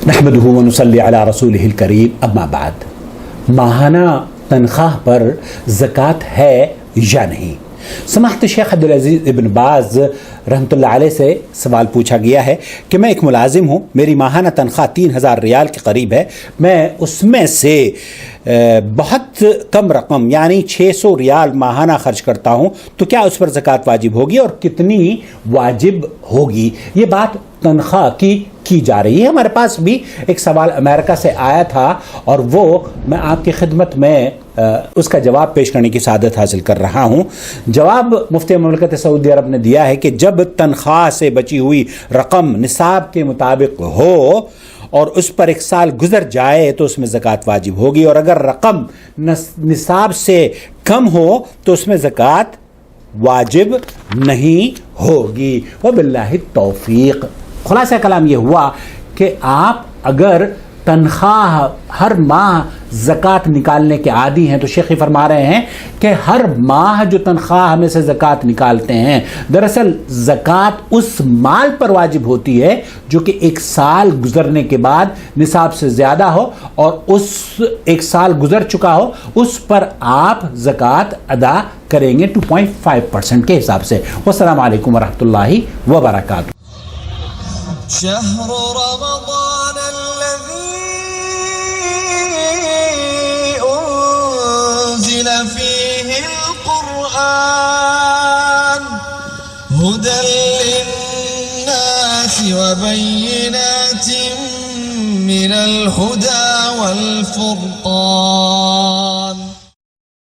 نحمدہ ونصلی علی رسولہ الکریم، اما بعد، ماہانہ تنخواہ پر زکوٰۃ ہے یا نہیں؟ سماحت شیخ عبدالعزیز ابن باز رحمۃ اللہ علیہ سے سوال پوچھا گیا ہے کہ میں ایک ملازم ہوں، میری ماہانہ تنخواہ 3000 ریال کے قریب ہے، میں اس میں سے بہت کم رقم یعنی 600 ریال ماہانہ خرچ کرتا ہوں، تو کیا اس پر زکوٰۃ واجب ہوگی اور کتنی واجب ہوگی؟ یہ بات تنخواہ کی جا رہی ہے۔ ہمارے پاس بھی ایک سوال امریکہ سے آیا تھا اور وہ میں آپ کی خدمت میں اس کا جواب پیش کرنے کی سعادت حاصل کر رہا ہوں۔ جواب مفتی مملکت سعودی عرب نے دیا ہے کہ جب تنخواہ سے بچی ہوئی رقم نصاب کے مطابق ہو اور اس پر 1 سال گزر جائے تو اس میں زکوٰۃ واجب ہوگی، اور اگر رقم نصاب سے کم ہو تو اس میں زکوٰۃ واجب نہیں ہوگی۔ وباللہ التوفیق۔ خلاصہ کلام یہ ہوا کہ آپ اگر تنخواہ ہر ماہ زکوٰۃ نکالنے کے عادی ہیں تو شیخ فرما رہے ہیں کہ ہر ماہ جو تنخواہ ہمیں سے زکوٰۃ نکالتے ہیں، دراصل زکوٰۃ اس مال پر واجب ہوتی ہے جو کہ 1 سال گزرنے کے بعد نصاب سے زیادہ ہو اور اس 1 سال گزر چکا ہو، اس پر آپ زکوٰۃ ادا کریں گے 2.5% کے حساب سے۔ والسلام علیکم ورحمۃ اللہ وبرکاتہ۔ شهر رمضان الذي أنزل فيه القرآن هدى للناس وبينات من الهدى والفرقان